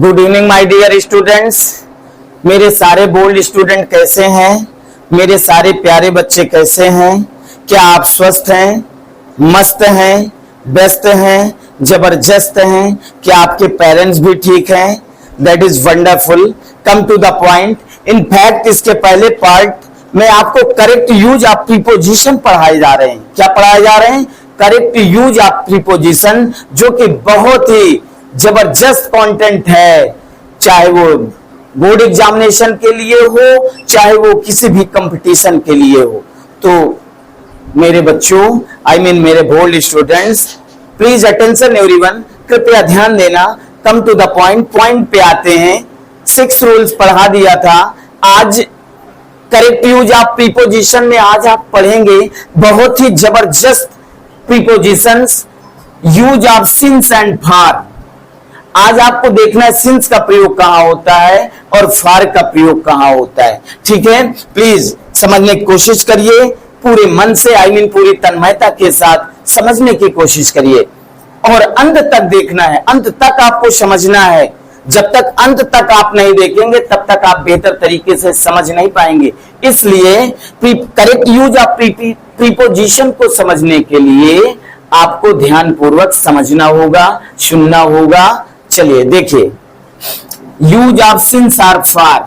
Good evening my dear students. मेरे सारे bold student कैसे हैं? मेरे सारे प्यारे बच्चे कैसे हैं? क्या आप स्वस्थ हैं, मस्त हैं, बेस्ट हैं, जबरदस्त हैं? क्या आपके पेरेंट्स भी ठीक हैं? That is wonderful. Come to the point. In fact इसके पहले पार्ट में आपको करेक्ट यूज ऑफ प्रीपोजिशन पढ़ाए जा रहे हैं। क्या पढ़ाए जा रहे हैं? करेक्ट यूज ऑफ प्रीपोजिशन, जो कि बहुत ही जबरदस्त कंटेंट है, चाहे वो बोर्ड एग्जामिनेशन के लिए हो, चाहे वो किसी भी कंपटीशन के लिए हो। तो मेरे बच्चों, मेरे bold students, please attention everyone, कृपया ध्यान देना। Come to the point, point पे आते हैं। 6 रूल्स पढ़ा दिया था। आज करेक्ट यूज ऑफ प्रीपोजिशन में आज आप पढ़ेंगे बहुत ही जबरदस्त prepositions, use of since and for. आज आपको देखना है सिंस का प्रयोग कहां होता है और फार का प्रयोग कहां होता है। ठीक है, प्लीज समझने की कोशिश करिए पूरे मन से, पूरी तन्मयता के साथ समझने की कोशिश करिए और अंत तक देखना है, अंत तक आपको समझना है। जब तक अंत तक आप नहीं देखेंगे तब तक आप बेहतर तरीके से समझ नहीं पाएंगे। इसलिए करेक्ट यूज ऑफ प्रीपोजिशन को समझने के लिए आपको ध्यानपूर्वक समझना होगा, सुनना होगा। चलिए देखिए, यूज ऑफ सिंस और फार।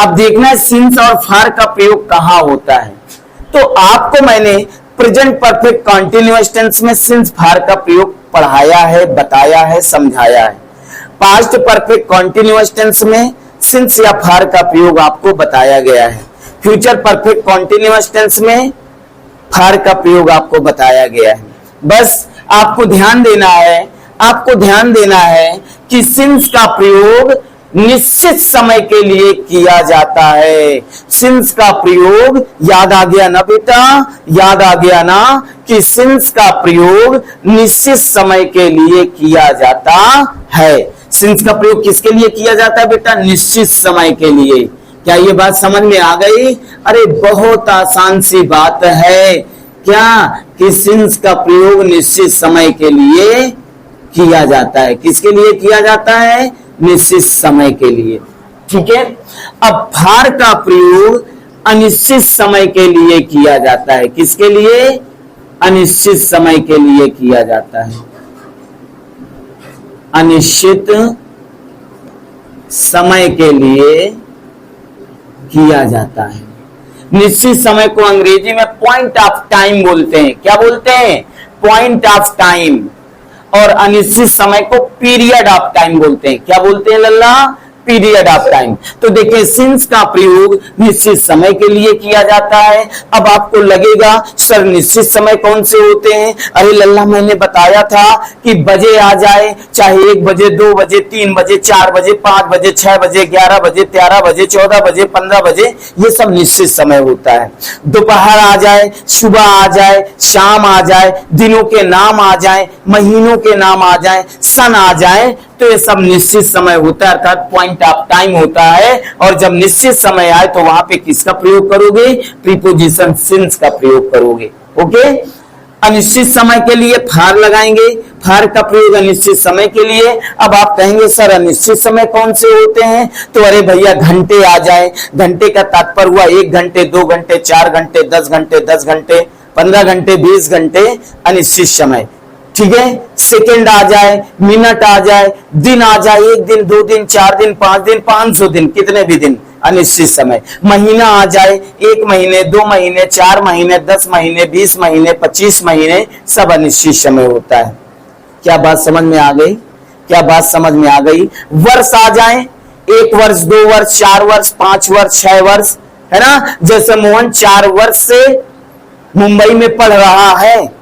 अब देखना है सिंस और फार का प्रयोग कहां होता है। तो आपको मैंने प्रेजेंट परफेक्ट कंटीन्यूअस टेंस में सिंस फार का प्रयोग पढ़ाया है, बताया है, समझाया है। पास्ट परफेक्ट कंटीन्यूअस टेंस में सिंस या फार का प्रयोग आपको बताया गया है। फ्यूचर परफेक्ट कंटीन्यूअस टेंस में फार का प्रयोग आपको बताया गया है। बस आपको ध्यान देना है, आपको ध्यान देना है कि सिंस का प्रयोग निश्चित समय के लिए किया जाता है। सिंस का प्रयोग, याद आ गया ना बेटा, याद आ गया ना कि सिंस का प्रयोग निश्चित समय के लिए किया जाता है। सिंस का प्रयोग किसके लिए किया जाता है बेटा? निश्चित समय के लिए। क्या ये बात समझ में आ गई? अरे बहुत आसान सी बात है क्या कि सिंस का प्रयोग निश्चित समय के लिए किया जाता है। किसके लिए किया जाता है? निश्चित समय के लिए। ठीक है। अब फार का प्रयोग अनिश्चित समय के लिए किया जाता है। किसके लिए? अनिश्चित समय के लिए किया जाता है। अनिश्चित समय के लिए किया जाता है। निश्चित समय को अंग्रेजी में पॉइंट ऑफ टाइम बोलते हैं। क्या बोलते हैं? Point of time. और अनिश्चित समय को पीरियड ऑफ टाइम बोलते हैं। क्या बोलते हैं लल्ला? Period of time. तो देखिए, सिंस का प्रयोग निश्चित समय के लिए किया जाता है। अब आपको लगेगा सर निश्चित समय कौन से होते हैं? अरे लल्ला, मैंने बताया था कि बजे आ जाए, चाहे 1 बजे, 2 बजे, 3 बजे, 4 बजे, 5 बजे, 6 बजे, 11 बजे, 13 बजे, 14 बजे, 15 बजे, ये सब निश्चित समय होता है। दोपहर आ जाए, सुबह आ जाए, शाम आ जाए, दिनों के नाम आ जाए, महीनों के नाम आ जाए, सन आ जाए, तो ये सब निश्चित समय होता है, अर्थात पॉइंट ऑफ टाइम होता है। और जब निश्चित समय आए तो वहां पे किसका प्रयोग करोगे? प्रीपोजिशन सिंस का प्रयोग करोगे। ओके। अनिश्चित समय के लिए फार लगाएंगे। फार का प्रयोग अनिश्चित समय के लिए। अब आप कहेंगे सर अनिश्चित समय कौन से होते हैं? तो अरे भैया, घंटे आ जाए। घंटे का तात्पर्य हुआ 1 घंटे, 2 घंटे, 4 घंटे, 10 घंटे, 10 घंटे, 15 घंटे, 20 घंटे, अनिश्चित समय। ठीक है। सेकंड आ जाए, मिनट आ जाए, दिन आ जाए, 1 दिन, 2 दिन, 4 दिन, 5 दिन, 500 दिन, कितने भी दिन, अनिश्चित समय। महीना आ जाए, 1 महीने, 2 महीने, 4 महीने, 10 महीने, 20 महीने, 25 महीने, सब अनिश्चित समय होता है। क्या बात समझ में आ गई? क्या बात समझ में आ गई? वर्ष आ जाए, 1 वर्ष, 2 वर्ष, 4 वर्ष, 5 वर्ष, 6 वर्ष, है ना। जैसे मोहन 4 वर्ष से मुंबई में पढ़ रहा है।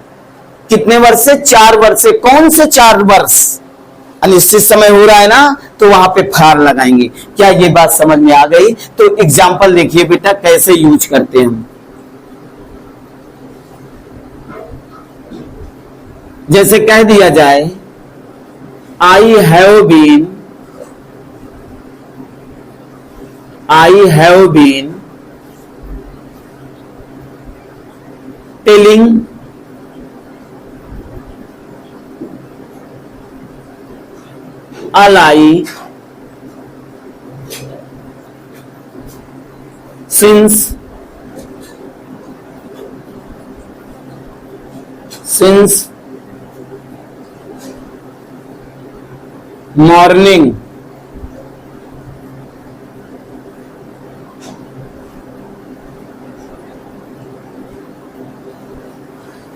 कितने वर्ष से? 4 वर्ष से। कौन से 4 वर्ष? अनिश्चित समय हो रहा है ना, तो वहां पे फार लगाएंगे। क्या ये बात समझ में आ गई? तो एग्जाम्पल देखिए बेटा कैसे यूज करते हैं हम। जैसे कह दिया जाए I have been telling a lie since morning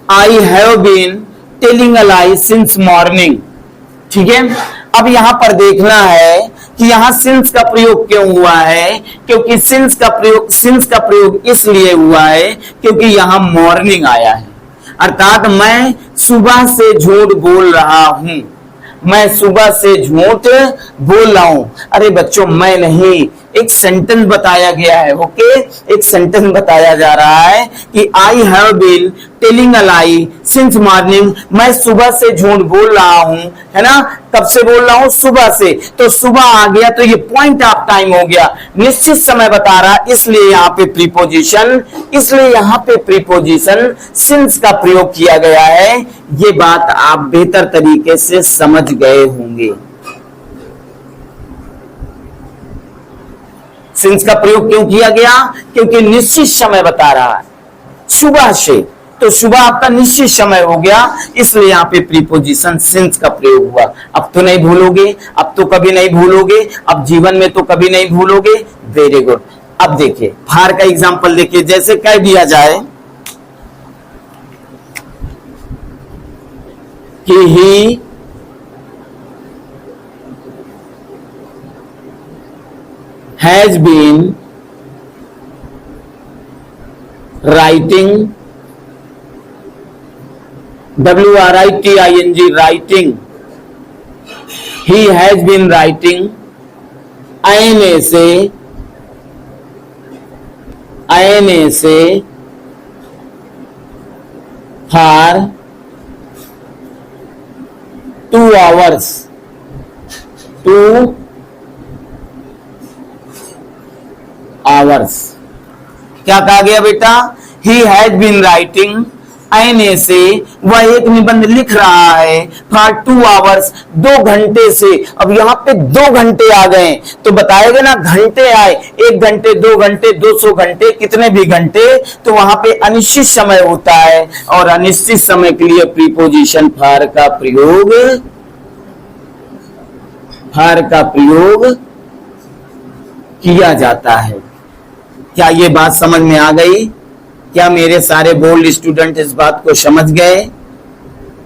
I have been telling a lie since morning। ठीक है, अब यहां पर देखना है कि यहां सिंस का प्रयोग क्यों हुआ है, क्योंकि सिंस का प्रयोग इसलिए हुआ है क्योंकि यहां मॉर्निंग आया है, अर्थात मैं सुबह से झूठ बोल रहा हूं, मैं सुबह से झूठ बोल रहा हूं। अरे बच्चों मैं नहीं, एक सेंटेंस बताया गया है, ओके, एक सेंटेंस बताया जा रहा है कि I have been telling a lie since morning, मैं सुबह से झूठ बोल रहा हूं, है ना। कब से बोल रहा हूं? सुबह से। तो सुबह आ गया तो ये पॉइंट ऑफ टाइम हो गया, निश्चित समय बता रहा, इसलिए यहां पे प्रीपोजिशन सिंस का प्रयोग किया गया है। ये बात आप बेहतर तरीके से समझ गए होंगे। सिंस का प्रयोग क्यों किया गया? क्योंकि निश्चित समय बता रहा है, सुबह से, तो सुबह आपका निश्चित समय हो गया, इसलिए यहां पे प्रीपोजिशन सिंस का प्रयोग हुआ। अब तो नहीं भूलोगे, अब तो कभी नहीं भूलोगे, अब जीवन में तो कभी नहीं भूलोगे। Very good. अब देखिए फार का एग्जांपल देखिए, जैसे कह दिया जाए कि ही has been writing, WRITING, writing, he has been writing, INA से for 2 hours, 2 hours। क्या कहा गया बेटा? ही हैज बीन राइटिंग, आईने से वह एक निबंध लिख रहा है, फॉर 2 आवर्स, 2 घंटे से। अब यहाँ पे 2 घंटे आ गए तो बताएगा ना, घंटे आए, 1 घंटे, 2 घंटे, 200 घंटे, कितने भी घंटे, तो वहां पे अनिश्चित समय होता है, और अनिश्चित समय के लिए प्रीपोजिशन फॉर का प्रयोग किया जाता है। क्या ये बात समझ में आ गई? क्या मेरे सारे बोल्ड स्टूडेंट इस बात को समझ गए?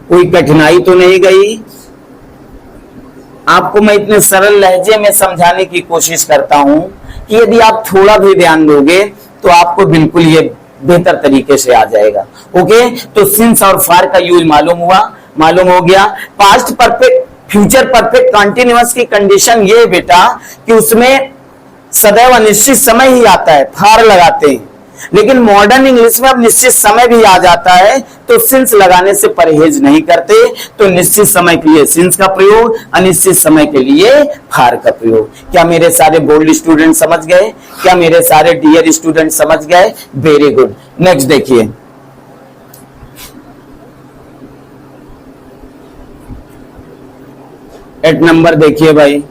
कोई कठिनाई तो नहीं गई? आपको मैं इतने सरल लहजे में समझाने की कोशिश करता हूं कि यदि आप थोड़ा भी ध्यान दोगे तो आपको बिल्कुल ये बेहतर तरीके से आ जाएगा। ओके, तो सिंस और फॉर का यूज मालूम हो गया। Past perfect, future perfect continuous की कंडीशन ये बेटा कि उसमें सदैव अनिश्चित समय ही आता है, फॉर लगाते हैं, लेकिन मॉडर्न इंग्लिश में अब निश्चित समय भी आ जाता है, तो सिंस लगाने से परहेज नहीं करते। तो निश्चित समय के लिए सिंस का प्रयोग, अनिश्चित समय के लिए फॉर का प्रयोग। क्या मेरे सारे बोल्ड स्टूडेंट समझ गए? क्या मेरे सारे डियर स्टूडेंट समझ गए? Very good. नेक्स्ट देखिए, 8 नंबर देखिए भाई।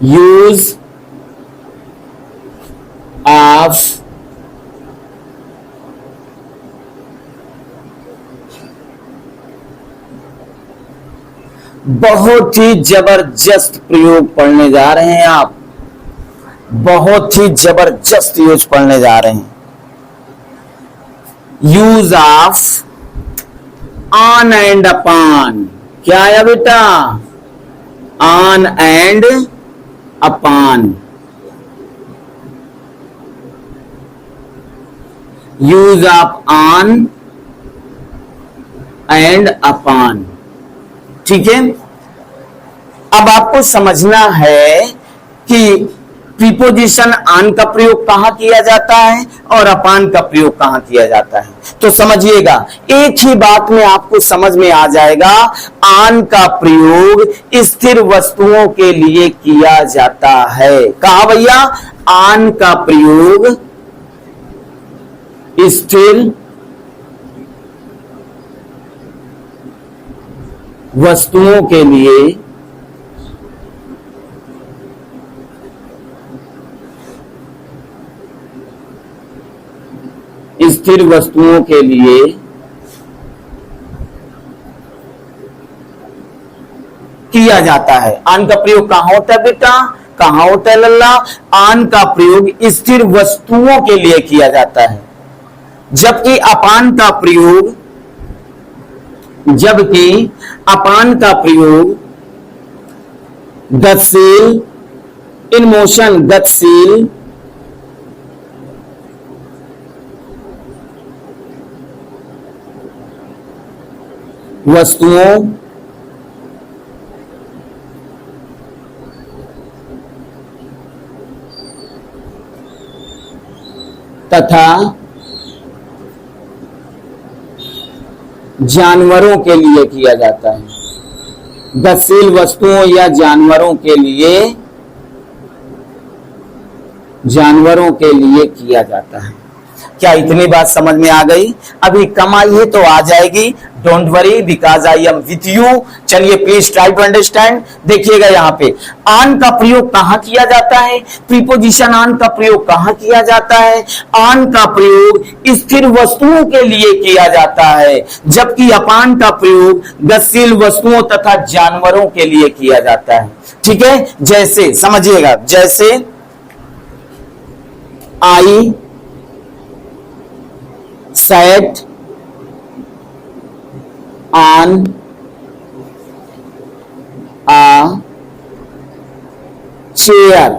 यूज ऑफ बहुत ही जबरदस्त प्रयोग पढ़ने जा रहे हैं आप, बहुत ही जबरदस्त यूज पढ़ने जा रहे हैं। Use of on and upon, क्या आया बेटा? On and upon. Use of on and upon, ठीक है। अब आपको समझना है कि प्रीपोजिशन ऑन का प्रयोग कहां किया जाता है और अपॉन का प्रयोग कहां किया जाता है। तो समझिएगा, एक ही बात में आपको समझ में आ जाएगा। ऑन का प्रयोग स्थिर वस्तुओं के लिए किया जाता है। कहा भैया? ऑन का प्रयोग स्थिर वस्तुओं के लिए स्थिर वस्तुओं के लिए किया जाता है। आन का प्रयोग कहां होता है बेटा, कहां होता है लल्ला? आन का प्रयोग स्थिर वस्तुओं के लिए किया जाता है, जबकि अपान का प्रयोग गतिशील, इन मोशन, गतिशील वस्तुओं तथा जानवरों के लिए किया जाता है। गतिशील वस्तुओं या जानवरों के लिए किया जाता है। क्या इतनी बात समझ में आ गई? अभी कम आई है तो आ जाएगी। Don't worry because I am with you. चलिए प्लीज ट्राई टू अंडरस्टैंड। देखिएगा यहाँ पे आन का प्रयोग कहां किया जाता है? प्रीपोजिशन आन का प्रयोग कहां किया जाता है? आन का प्रयोग स्थिर वस्तुओं के लिए किया जाता है, जबकि अपान का प्रयोग गतिशील वस्तुओं तथा जानवरों के लिए किया जाता है। ठीक है, जैसे समझिएगा, जैसे आई sat on a chair।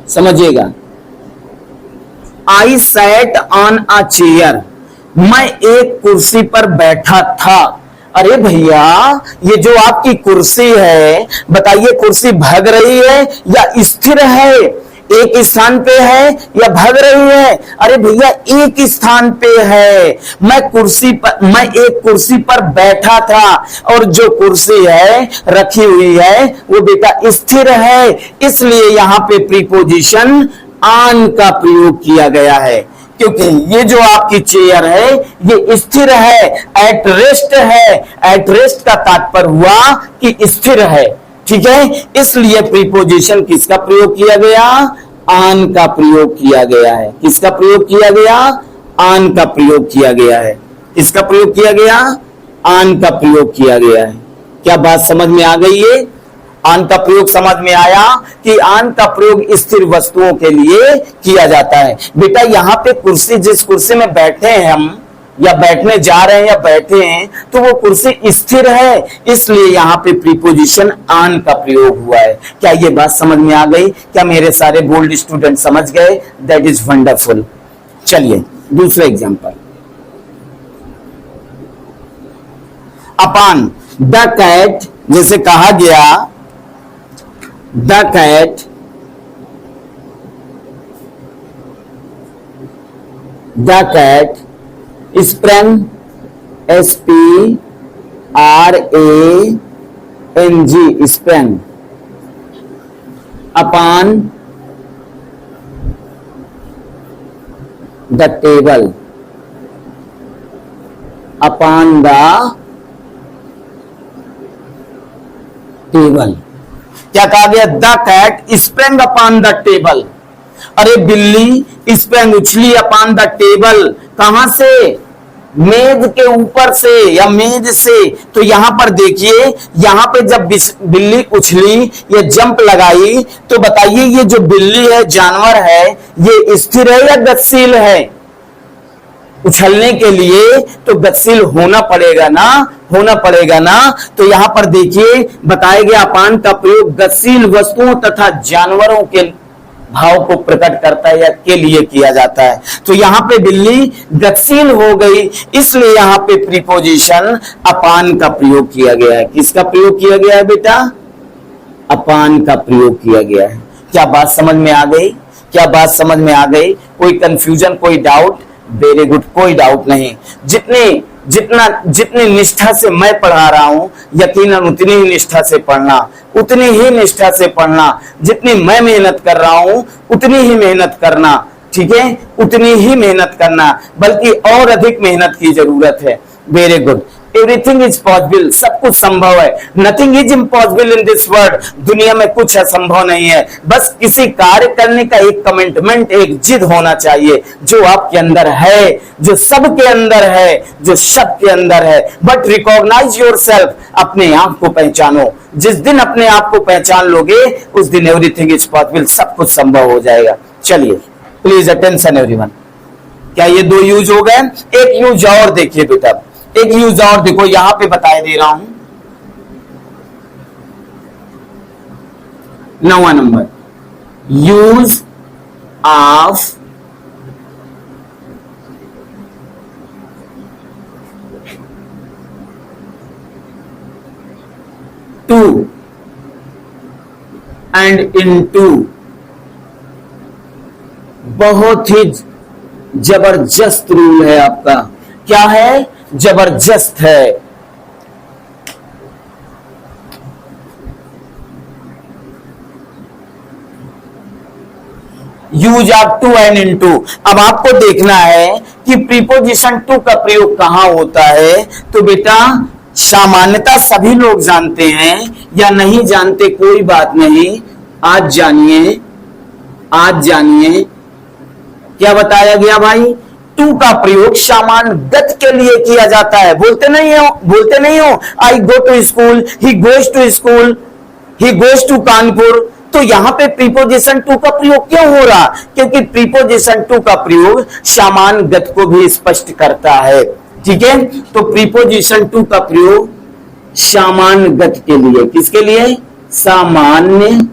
समझिएगा, I sat on a chair, मैं एक कुर्सी पर बैठा था। अरे भैया, ये जो आपकी कुर्सी है, बताइए कुर्सी भाग रही है या स्थिर है? एक स्थान पे है या भाग रही है? अरे भैया एक स्थान पे है। मैं एक कुर्सी पर बैठा था, और जो कुर्सी है रखी हुई है वो बेटा स्थिर है। इसलिए यहाँ पे प्रीपोजिशन आन का प्रयोग किया गया है, क्योंकि ये जो आपकी चेयर है ये स्थिर है, एट रेस्ट है। एट रेस्ट का तात्पर्य हुआ कि स्थिर है। ठीक है, इसलिए प्रीपोजिशन किसका प्रयोग किया गया? आन का प्रयोग किया गया है। किसका प्रयोग किया गया? आन का प्रयोग किया गया है। किसका प्रयोग किया गया? आन का प्रयोग किया गया है। क्या बात समझ में आ गई है? आन का प्रयोग समझ में आया कि आन का प्रयोग स्थिर वस्तुओं के लिए किया जाता है। बेटा यहाँ पे कुर्सी, जिस कुर्सी में बैठे हैं हम, या बैठने जा रहे हैं या बैठे हैं, तो वो कुर्सी स्थिर है, इसलिए यहाँ पे प्रीपोजिशन आन का प्रयोग हुआ है। क्या ये बात समझ में आ गई? क्या मेरे सारे बोल्ड स्टूडेंट समझ गए? That is wonderful. चलिए दूसरा एग्जांपल, अपान द कैट, जैसे कहा गया the cat sprang, sprang, sprang upon the table, upon the table। क्या कहा गया? The cat sprang upon the table. अरे बिल्ली स्प्रैंग, उछली अपॉन द टेबल। कहां से? मेज के ऊपर से या मेज से। तो यहां पर देखिए, यहां पे जब बिल्ली उछली या जंप लगाई, तो बताइए ये जो बिल्ली है, जानवर है, ये स्थिर है या गतिशील है? उछलने के लिए तो गतिशील होना पड़ेगा ना, होना पड़ेगा ना। तो यहां पर देखिए बताया गया अपान का प्रयोग गतिशील वस्तुओं तथा जानवरों के भाव को प्रकट करता है या के लिए किया जाता है। तो यहाँ पे बिल्ली गतिशील हो गई, इसलिए यहाँ पे प्रीपोजिशन अपान का प्रयोग किया गया है। किसका प्रयोग किया गया है बेटा? अपान का प्रयोग किया गया है। क्या बात समझ में आ गई? क्या बात समझ में आ गई? कोई कंफ्यूजन, कोई डाउट? वेरी गुड, कोई डाउट नहीं। जितनी निष्ठा से मैं पढ़ा रहा हूं, यकीनन उतनी ही निष्ठा से पढ़ना, उतनी ही निष्ठा से पढ़ना। जितनी मैं मेहनत कर रहा हूं उतनी ही मेहनत करना। ठीक है, उतनी ही मेहनत करना, बल्कि और अधिक मेहनत की जरूरत है। Very good. Everything is possible, सब कुछ संभव है। Nothing is impossible in this world, दुनिया में कुछ असंभव नहीं है। बस किसी कार्य करने का एक कमिटमेंट, एक जिद होना चाहिए, जो आपके अंदर है, जो सबके अंदर है, जो सबके अंदर है। बट रिकॉग्नाइज योरसेल्फ, अपने आप को पहचानो। जिस दिन अपने आप को पहचान लोगे, उस दिन एवरीथिंग इज पॉसिबल, सब कुछ संभव हो जाएगा। चलिए, प्लीज अटेंशन एवरीवन। क्या ये दो यूज हो गए? एक यूज और देखिए बेटा, एक यूज और देखो, यहां पे बताया दे रहा हूं। 9वां number, use of to and into. बहुत ही जबरदस्त रूल है आपका। क्या है? जबरदस्त है। Use of to and into. अब आपको देखना है कि प्रीपोजिशन टू का प्रयोग कहां होता है। तो बेटा सामान्यता सभी लोग जानते हैं या नहीं जानते कोई बात नहीं, आज जानिए, आज जानिए क्या बताया गया भाई। टू का प्रयोग सामान्य गत के लिए किया जाता है। बोलते नहीं हो I go to school, he goes to school, he goes to Kanpur. तो यहां पे प्रीपोजिशन टू का प्रयोग क्यों हो रहा? क्योंकि प्रीपोजिशन टू का प्रयोग सामान्य गत को भी स्पष्ट करता है। ठीक है, तो प्रीपोजिशन टू का प्रयोग सामान्य गत के लिए, किसके लिए? सामान्य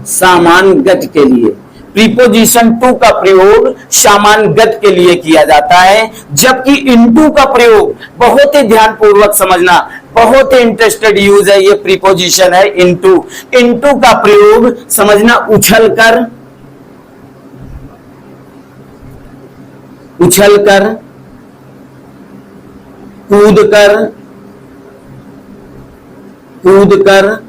सामान्य गत के लिए। प्रीपोजिशन टू का प्रयोग सामान्य गत के लिए किया जाता है, जबकि इनटू का प्रयोग, बहुत ही ध्यानपूर्वक समझना, बहुत ही इंटरेस्टेड यूज है ये प्रीपोजिशन है इनटू। इनटू का प्रयोग समझना, उछलकर, उछलकर, कूदकर, कूदकर,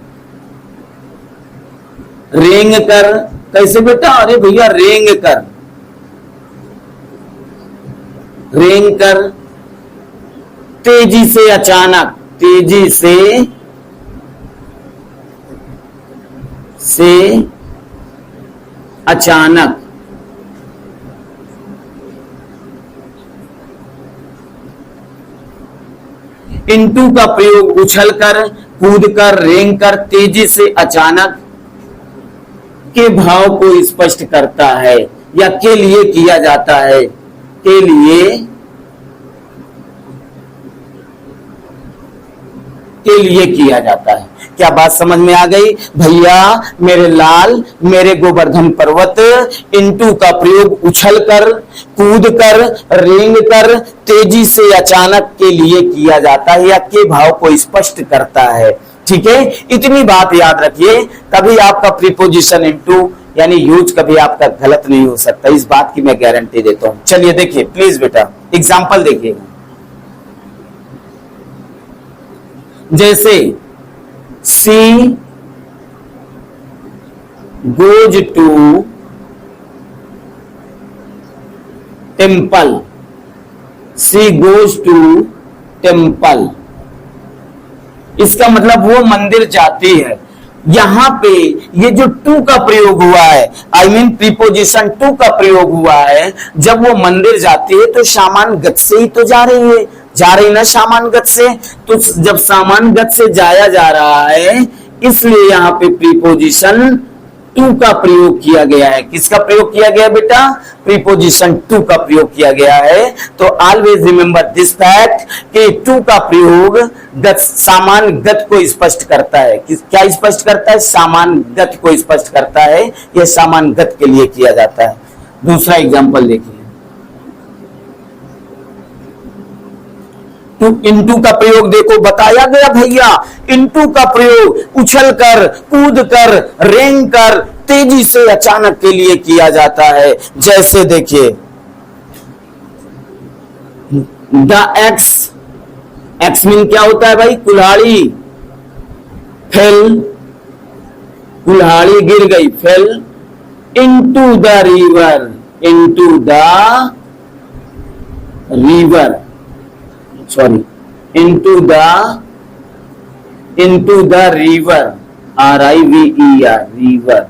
रेंग कर। कैसे बेटा? अरे भैया रेंग कर, रेंग कर, तेजी से अचानक, तेजी से अचानक। इनटू का प्रयोग उछलकर, कूदकर, रेंग कर, तेजी से अचानक के भाव को स्पष्ट करता है या के लिए किया जाता है, के लिए किया जाता है। क्या बात समझ में आ गई भैया? मेरे लाल, मेरे गोवर्धन पर्वत, इनटू का प्रयोग उछलकर, कूदकर, रेंगकर, तेजी से अचानक के लिए किया जाता है या के भाव को स्पष्ट करता है। ठीक है, इतनी बात याद रखिए, कभी आपका प्रीपोजिशन इनटू यानी यूज कभी आपका गलत नहीं हो सकता, इस बात की मैं गारंटी देता हूं। चलिए देखिए प्लीज बेटा, एग्जांपल देखिए। जैसे she goes to temple, she goes to temple, इसका मतलब वो मंदिर जाती है। यहां पे ये जो टू का प्रयोग हुआ है, आई मीन प्रीपोजिशन टू का प्रयोग हुआ है, जब वो मंदिर जाती है तो सामान्य गत से ही तो जा रही ना सामान्य गत से। तो जब सामान्य गत से जाया जा रहा है, इसलिए यहाँ पे प्रीपोजिशन टू का प्रयोग किया गया है। किसका प्रयोग किया गया बेटा? प्रीपोजिशन टू का प्रयोग किया गया है। तो ऑलवेज रिमेंबर दिस फैक्ट कि टू का प्रयोग गत, सामान्य गत को स्पष्ट करता है। क्या स्पष्ट करता है? सामान्य गत को स्पष्ट करता है। यह सामान्य गत के लिए किया जाता है। दूसरा एग्जांपल देखिए, टू इनटू का प्रयोग देखो, बताया गया भैया, इनटू का प्रयोग उछल कर, कूद कर, रेंग कर, तेजी से अचानक के लिए किया जाता है। जैसे देखिए द एक्स, एक्स मीन क्या होता है भाई? कुल्हाड़ी, फेल, कुल्हाड़ी गिर गई, fail into the river, into the river, sorry, into the river, R-I-V-E-R, river,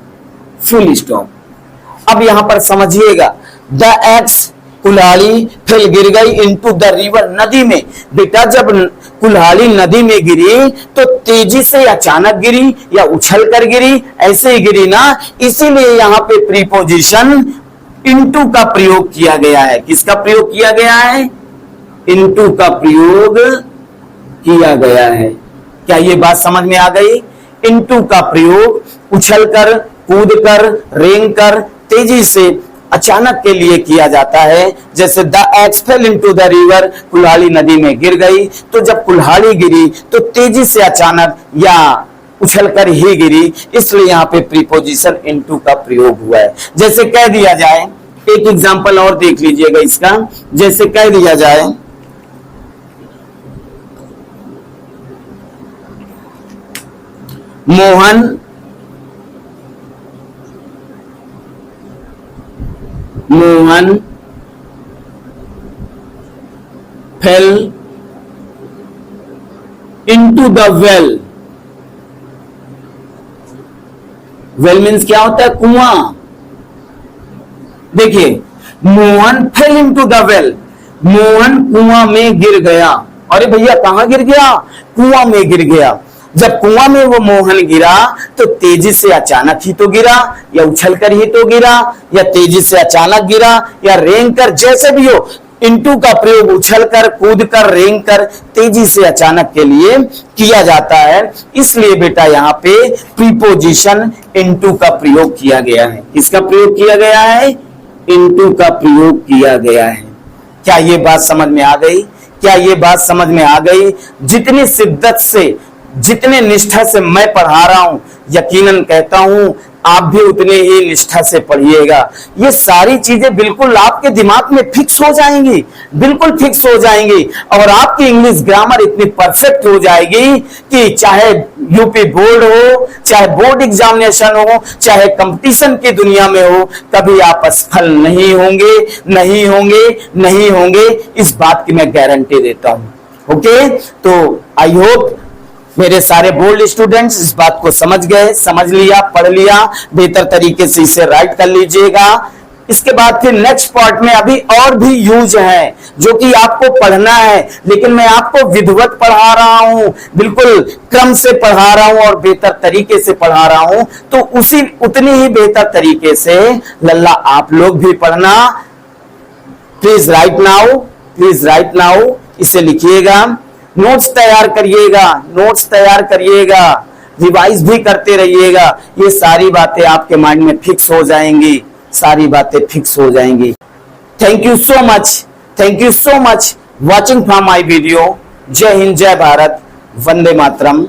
full stop। अब यहां पर समझिएगा, द एक्स कुल्हाड़ी फिर गिर गई इनटू द रिवर, नदी में। बेटा जब कुल्हाड़ी नदी में गिरी तो तेजी से अचानक गिरी या उछल कर गिरी, ऐसे ही गिरी ना, इसीलिए यहां पे प्रीपोजिशन इनटू का प्रयोग किया गया है। किसका प्रयोग किया गया है? इनटू का प्रयोग किया गया है। क्या ये बात समझ में आ गई? इनटू का प्रयोग उछलकर, कूदकर, रेंगकर, तेजी से, अचानक के लिए किया जाता है। जैसे the x fail into the river, कुल्हाड़ी नदी में गिर गई। तो जब कुल्हाड़ी गिरी तो तेजी से, अचानक या उछलकर ही गिरी, इसलिए यहां पे प्रीपोजिशन इनटू का प्रयोग हुआ है। जैसे कह दिया जाए, एक एग्जांपल और देख लीजिएगा इसका। जैसे कह दिया जाए, Mohan fail into the well. Well means क्या होता है? कुआं। देखिए, Mohan fail into the well, Mohan कुआं में गिर गया। अरे भैया कहां गिर गया? कुआं में गिर गया। जब कुआं में वो मोहन गिरा तो तेजी से अचानक ही तो गिरा, या उछलकर ही तो गिरा, या तेजी से अचानक गिरा, या रेंगकर, जैसे भी हो। इनटू का प्रयोग उछलकर, कूदकर, रेंगकर, तेजी से, अचानक के लिए किया जाता है। इसलिए बेटा यहाँ पे प्रीपोजिशन इनटू का प्रयोग किया गया है। किसका प्रयोग किया गया है? इनटू का प्रयोग किया गया है। क्या ये बात समझ में आ गई? क्या ये बात समझ में आ गई? जितनी शिद्दत से, जितने निष्ठा से मैं पढ़ा रहा हूं, यकीनन कहता हूं आप भी उतने ही निष्ठा से पढ़िएगा। ये सारी चीजें बिल्कुल आपके दिमाग में फिक्स हो जाएंगी, बिल्कुल फिक्स हो जाएंगी, और आपकी इंग्लिश ग्रामर इतनी परफेक्ट हो जाएगी कि चाहे यूपी बोर्ड हो, चाहे बोर्ड एग्जामिनेशन हो, चाहे कंपटीशन की दुनिया में हो, कभी आप असफल नहीं होंगे, नहीं होंगे, नहीं होंगे। इस बात की मैं गारंटी देता हूं। ओके, तो आई होप मेरे सारे बोल्ड स्टूडेंट्स इस बात को समझ गए, समझ लिया, पढ़ लिया, बेहतर तरीके से इसे राइट कर लीजिएगा। इसके बाद फिर नेक्स्ट पार्ट में अभी और भी यूज है जो कि आपको पढ़ना है, लेकिन मैं आपको विधिवत पढ़ा रहा हूं, बिल्कुल क्रम से पढ़ा रहा हूं और बेहतर तरीके से पढ़ा रहा हूं। तो उतनी ही बेहतर तरीके से लल्ला आप लोग भी पढ़ना। Please right now, please right now, इसे लिखिएगा, नोट्स तैयार करिएगा, नोट्स तैयार करिएगा, रिवाइज भी करते रहिएगा। ये सारी बातें आपके माइंड में फिक्स हो जाएंगी, सारी बातें फिक्स हो जाएंगी। Thank you so much, thank you so much watching from my video. जय हिंद, जय भारत, वंदे मातरम।